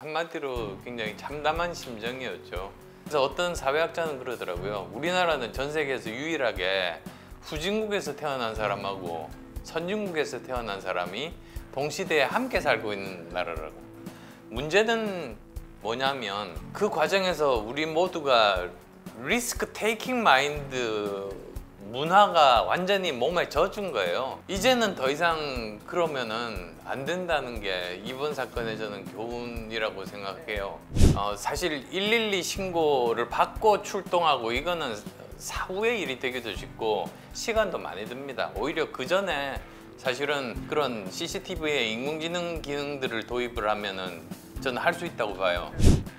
한마디로 굉장히 참담한 심정이었죠. 그래서 어떤 사회학자는 그러더라고요. 우리나라는 전 세계에서 유일하게 후진국에서 태어난 사람하고 선진국에서 태어난 사람이 동시대에 함께 살고 있는 나라라고. 문제는 뭐냐면 그 과정에서 우리 모두가 리스크 테이킹 마인드 문화가 완전히 몸에 젖은 거예요. 이제는 더 이상 그러면은 안 된다는 게 이번 사건의 저는 교훈이라고 생각해요. 사실 112 신고를 받고 출동하고 이거는 사후의 일이 되기도 쉽고 시간도 많이 듭니다. 오히려 그 전에 사실은 그런 CCTV에 인공지능 기능들을 도입을 하면은 저는 할 수 있다고 봐요.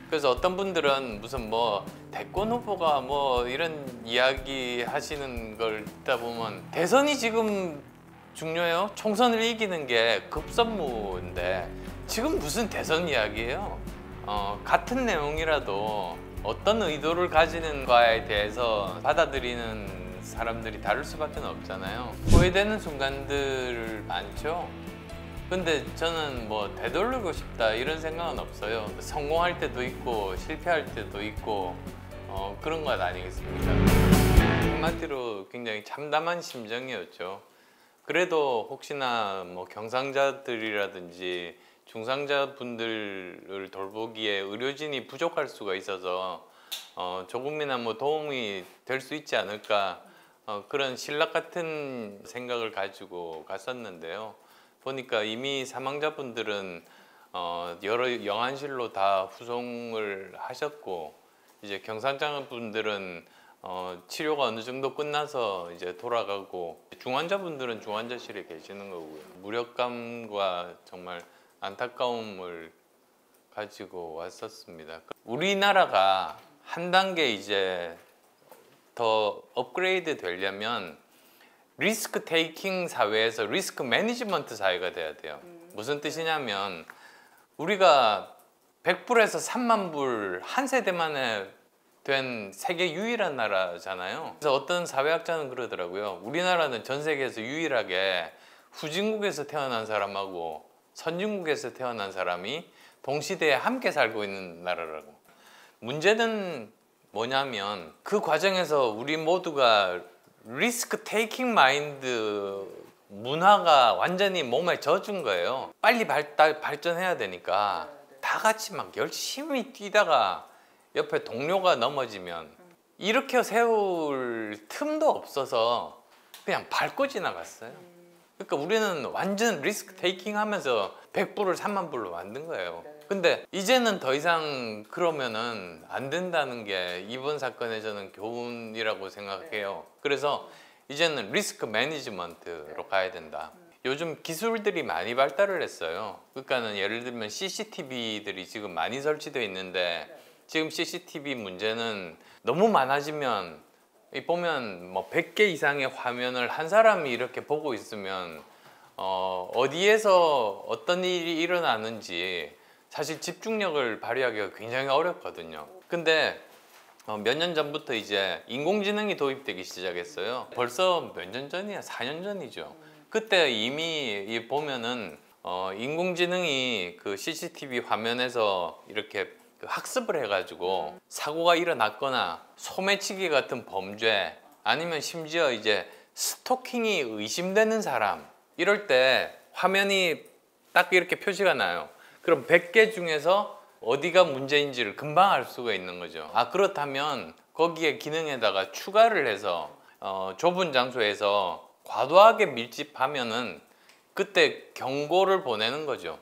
그래서 어떤 분들은 무슨 뭐 대권 후보가 뭐 이런 이야기 하시는 걸 듣다 보면 대선이 지금 중요해요? 총선을 이기는 게 급선무인데 지금 무슨 대선 이야기예요? 같은 내용이라도 어떤 의도를 가지는가에 대해서 받아들이는 사람들이 다를 수밖에 없잖아요. 후회되는 순간들 많죠? 근데 저는 뭐 되돌리고 싶다 이런 생각은 없어요. 성공할 때도 있고 실패할 때도 있고 그런 것 아니겠습니까? 한마디로 굉장히 참담한 심정이었죠. 그래도 혹시나 뭐 경상자들이라든지 중상자분들을 돌보기에 의료진이 부족할 수가 있어서 조금이나 뭐 도움이 될 수 있지 않을까 그런 신락 같은 생각을 가지고 갔었는데요. 보니까 이미 사망자분들은 여러 영안실로 다 후송을 하셨고 이제 경상자분들은 치료가 어느 정도 끝나서 이제 돌아가고 중환자분들은 중환자실에 계시는 거고요. 무력감과 정말 안타까움을 가지고 왔었습니다. 우리나라가 한 단계 이제 더 업그레이드 되려면 리스크 테이킹 사회에서 리스크 매니지먼트 사회가 돼야 돼요. 무슨 뜻이냐면 우리가 100불에서 3만 불 한 세대 만에 된 세계 유일한 나라잖아요. 그래서 어떤 사회학자는 그러더라고요. 우리나라는 전 세계에서 유일하게 후진국에서 태어난 사람하고 선진국에서 태어난 사람이 동시대에 함께 살고 있는 나라라고. 문제는 뭐냐면 그 과정에서 우리 모두가 리스크 테이킹 마인드 문화가 완전히 몸에 젖은 거예요. 빨리 발전해야 되니까 다 같이 막 열심히 뛰다가 옆에 동료가 넘어지면 일으켜 세울 틈도 없어서 그냥 밟고 지나갔어요. 그러니까 우리는 완전 리스크 테이킹 하면서 100불을 3만 불로 만든 거예요. 근데 이제는 더 이상 그러면은 안 된다는 게 이번 사건의 저는 교훈이라고 생각해요. 그래서 이제는 리스크 매니지먼트로 가야 된다. 요즘 기술들이 많이 발달을 했어요. 그러니까는 예를 들면 CCTV들이 지금 많이 설치되어 있는데 지금 CCTV 문제는 너무 많아지면 보면 뭐 100개 이상의 화면을 한 사람이 이렇게 보고 있으면 어디에서 어떤 일이 일어나는지 사실 집중력을 발휘하기가 굉장히 어렵거든요. 근데 몇 년 전부터 이제 인공지능이 도입되기 시작했어요. 벌써 몇 년 전이야? 4년 전이죠. 그때 이미 보면은 인공지능이 그 CCTV 화면에서 이렇게 학습을 해가지고 사고가 일어났거나 소매치기 같은 범죄 아니면 심지어 이제 스토킹이 의심되는 사람 이럴 때 화면이 딱 이렇게 표시가 나요. 그럼 100개 중에서 어디가 문제인지를 금방 알 수가 있는 거죠. 그렇다면 거기에 기능에다가 추가를 해서 좁은 장소에서 과도하게 밀집하면은 그때 경고를 보내는 거죠.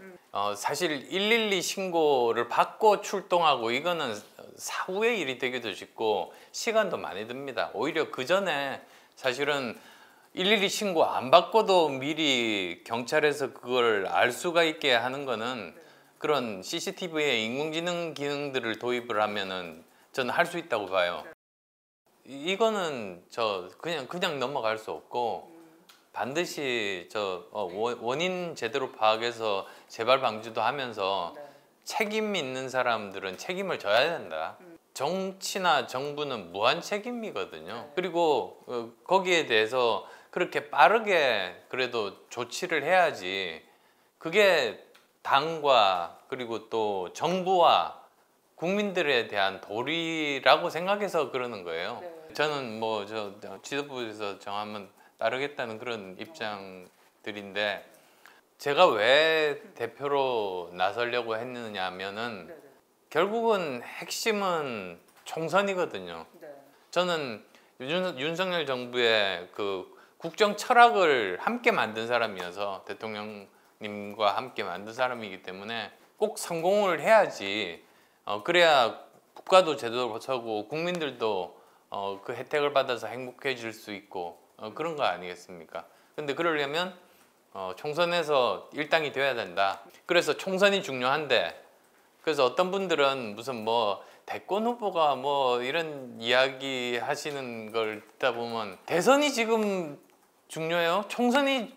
사실 112 신고를 받고 출동하고 이거는 사후의 일이 되기도 쉽고 시간도 많이 듭니다. 오히려 그 전에 사실은 112 신고 안 받고도 미리 경찰에서 그걸 알 수가 있게 하는 거는 그런 CCTV에 인공지능 기능들을 도입을 하면은 저는 할 수 있다고 봐요. 이거는 저 그냥 넘어갈 수 없고 반드시 원인 제대로 파악해서 재발 방지도 하면서 책임 있는 사람들은 책임을 져야 된다. 정치나 정부는 무한 책임이거든요. 그리고 거기에 대해서 그렇게 빠르게 그래도 조치를 해야지 그게 당과 그리고 또 정부와 국민들에 대한 도리라고 생각해서 그러는 거예요. 네. 저는 뭐 저 지도부에서 정하면 따르겠다는 그런 입장들인데 제가 왜 대표로 나서려고 했느냐 하면은 네네. 결국은 핵심은 총선이거든요. 네. 저는 윤석열 정부의 그 국정 철학을 함께 만든 사람이어서 대통령님과 함께 만든 사람이기 때문에 꼭 성공을 해야지 그래야 국가도 제대로 서고 국민들도 그 혜택을 받아서 행복해질 수 있고 그런 거 아니겠습니까? 근데 그러려면 총선에서 일당이 돼야 된다. 그래서 총선이 중요한데 그래서 어떤 분들은 무슨 뭐 대권 후보가 뭐 이런 이야기 하시는 걸 듣다 보면 대선이 지금 중요해요. 총선이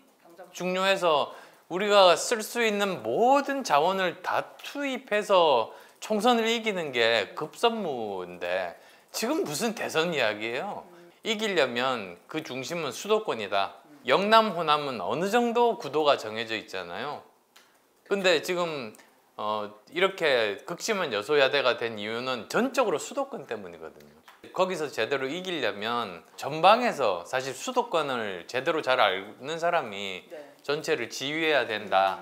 중요해서 우리가 쓸 수 있는 모든 자원을 다 투입해서 총선을 이기는 게 급선무인데 지금 무슨 대선 이야기예요? 이기려면 그 중심은 수도권이다. 영남 호남은 어느 정도 구도가 정해져 있잖아요. 근데 지금 이렇게 극심한 여소야대가 된 이유는 전적으로 수도권 때문이거든요. 거기서 제대로 이기려면 전방에서 사실 수도권을 제대로 잘 아는 사람이 네. 전체를 지휘해야 된다.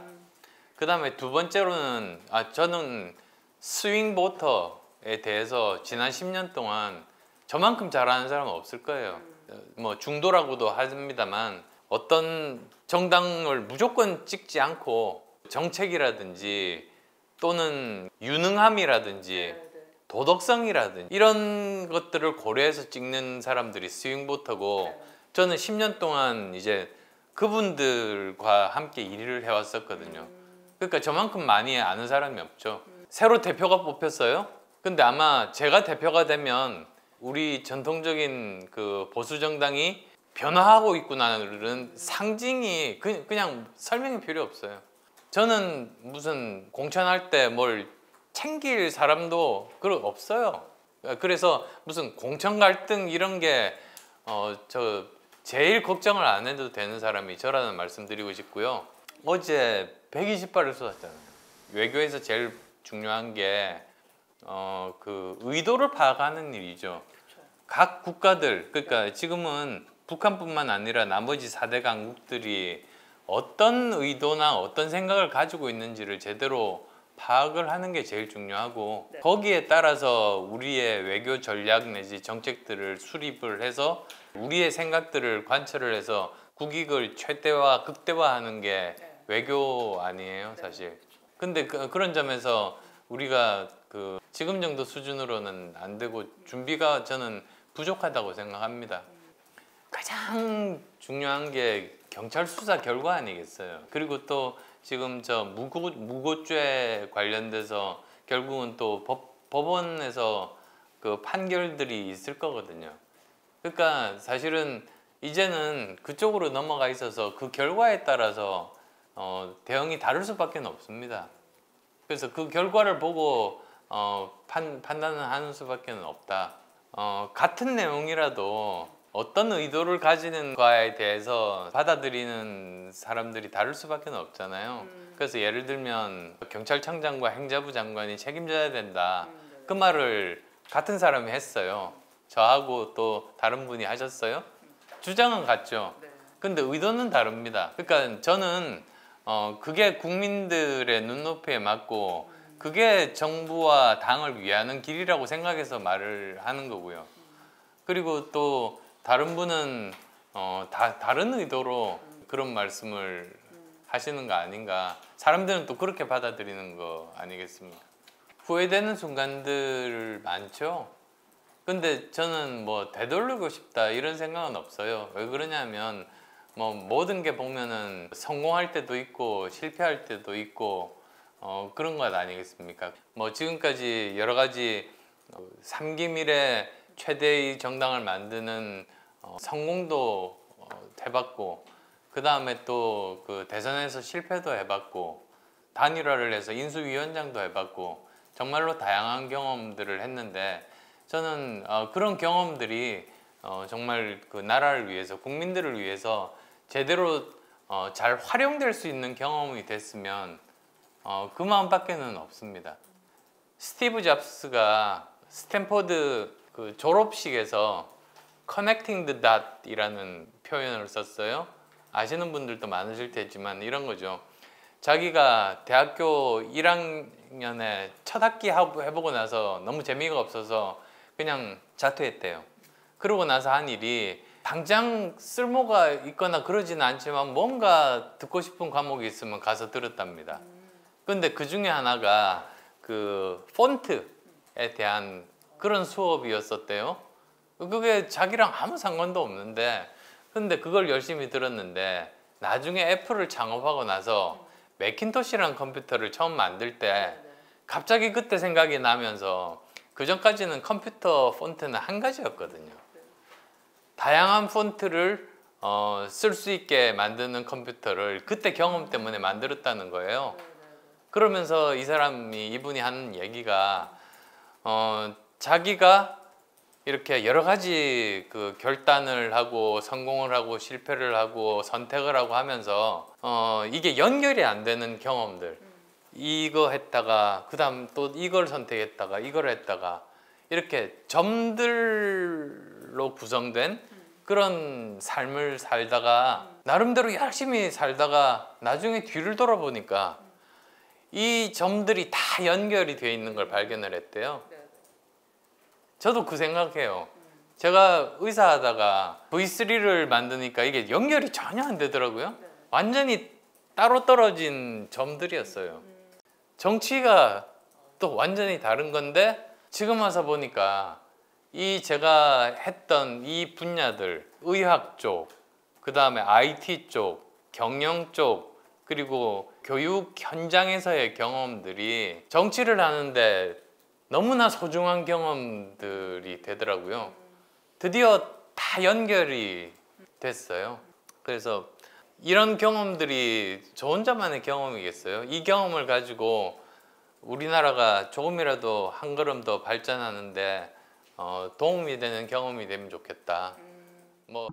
그 다음에 두 번째로는 저는 스윙 보터에 대해서 지난 10년 동안 저만큼 잘하는 사람은 없을 거예요. 뭐 중도라고도 합니다만 어떤 정당을 무조건 찍지 않고 정책이라든지 또는 유능함이라든지 네, 네. 도덕성이라든지 이런 것들을 고려해서 찍는 사람들이 스윙보터고 네. 저는 10년 동안 이제 그분들과 함께 일을 해왔었거든요. 그러니까 저만큼 많이 아는 사람이 없죠. 새로 대표가 뽑혔어요. 근데 아마 제가 대표가 되면 우리 전통적인 그 보수 정당이 변화하고 있구나는 상징이 그냥 설명이 필요 없어요. 저는 무슨 공천할 때 뭘 챙길 사람도 없어요. 그래서 무슨 공천 갈등 이런 게 저 제일 걱정을 안 해도 되는 사람이 저라는 말씀드리고 싶고요. 어제 120발을 쏟았잖아요. 외교에서 제일 중요한 게 그 의도를 파악하는 일이죠. 각 국가들 그러니까 지금은 북한뿐만 아니라 나머지 4대 강국들이 어떤 의도나 어떤 생각을 가지고 있는지를 제대로 파악을 하는 게 제일 중요하고 네. 거기에 따라서 우리의 외교 전략 내지 정책들을 수립을 해서 우리의 생각들을 관철을 해서 국익을 최대화 극대화하는 게 네. 외교 아니에요 사실. 근데 그런 점에서 우리가 그 지금 정도 수준으로는 안 되고 준비가 저는 부족하다고 생각합니다. 가장 중요한 게 경찰 수사 결과 아니겠어요. 그리고 또 지금 저 무고죄 관련돼서 결국은 또 법원에서 그 판결들이 있을 거거든요. 그러니까 사실은 이제는 그쪽으로 넘어가 있어서 그 결과에 따라서 대응이 다를 수밖에 없습니다. 그래서 그 결과를 보고 판단을 하는 수밖에 없다. 같은 내용이라도 어떤 의도를 가지는가에 대해서 받아들이는 사람들이 다를 수밖에 없잖아요. 그래서 예를 들면 경찰청장과 행자부 장관이 책임져야 된다. 그 말을 같은 사람이 했어요. 저하고 또 다른 분이 하셨어요. 주장은 같죠. 근데 의도는 다릅니다. 그러니까 저는 그게 국민들의 눈높이에 맞고 그게 정부와 당을 위하는 길이라고 생각해서 말을 하는 거고요. 그리고 또 다른 분은 다른 의도로 그런 말씀을 하시는 거 아닌가. 사람들은 또 그렇게 받아들이는 거 아니겠습니까? 후회되는 순간들 많죠. 근데 저는 뭐 되돌리고 싶다 이런 생각은 없어요. 왜 그러냐면 뭐 모든 게 보면은 성공할 때도 있고 실패할 때도 있고 그런 것 아니겠습니까? 뭐 지금까지 여러 가지 3기 이래 최대의 정당을 만드는 성공도 해봤고 그 다음에 또 그 대선에서 실패도 해봤고 단일화를 해서 인수위원장도 해봤고 정말로 다양한 경험들을 했는데 저는 그런 경험들이 정말 그 나라를 위해서 국민들을 위해서 제대로 잘 활용될 수 있는 경험이 됐으면 그 마음밖에는 없습니다. 스티브 잡스가 스탠포드 그 졸업식에서 Connecting the Dot이라는 표현을 썼어요. 아시는 분들도 많으실 테지만 이런 거죠. 자기가 대학교 1학년에 첫 학기 해보고 나서 너무 재미가 없어서 그냥 자퇴했대요. 그러고 나서 한 일이 당장 쓸모가 있거나 그러지는 않지만 뭔가 듣고 싶은 과목이 있으면 가서 들었답니다. 근데 그 중에 하나가 그 폰트에 대한 그런 수업이었었대요. 그게 자기랑 아무 상관도 없는데 근데 그걸 열심히 들었는데 나중에 애플을 창업하고 나서 매킨토시라는 컴퓨터를 처음 만들 때 갑자기 그때 생각이 나면서 그 전까지는 컴퓨터 폰트는 한 가지였거든요. 다양한 폰트를 쓸 수 있게 만드는 컴퓨터를 그때 경험 때문에 만들었다는 거예요. 그러면서 이분이 하는 얘기가 자기가 이렇게 여러 가지 그 결단을 하고 성공을 하고 실패를 하고 선택을 하고 하면서 이게 연결이 안 되는 경험들, 이거 했다가 그 다음 또 이걸 선택했다가 이걸 했다가 이렇게 점들로 구성된 그런 삶을 살다가 나름대로 열심히 살다가 나중에 뒤를 돌아보니까 이 점들이 다 연결이 되어 있는 걸 발견을 했대요. 저도 그 생각해요. 제가 의사하다가 V3를 만드니까 이게 연결이 전혀 안 되더라고요. 완전히 따로 떨어진 점들이었어요. 정치가 또 완전히 다른 건데 지금 와서 보니까 이 제가 했던 이 분야들, 의학 쪽, 그 다음에 IT 쪽, 경영 쪽, 그리고 교육 현장에서의 경험들이 정치를 하는데 너무나 소중한 경험들이 되더라고요. 드디어 다 연결이 됐어요. 그래서 이런 경험들이 저 혼자만의 경험이겠어요? 이 경험을 가지고 우리나라가 조금이라도 한 걸음 더 발전하는데 도움이 되는 경험이 되면 좋겠다. 뭐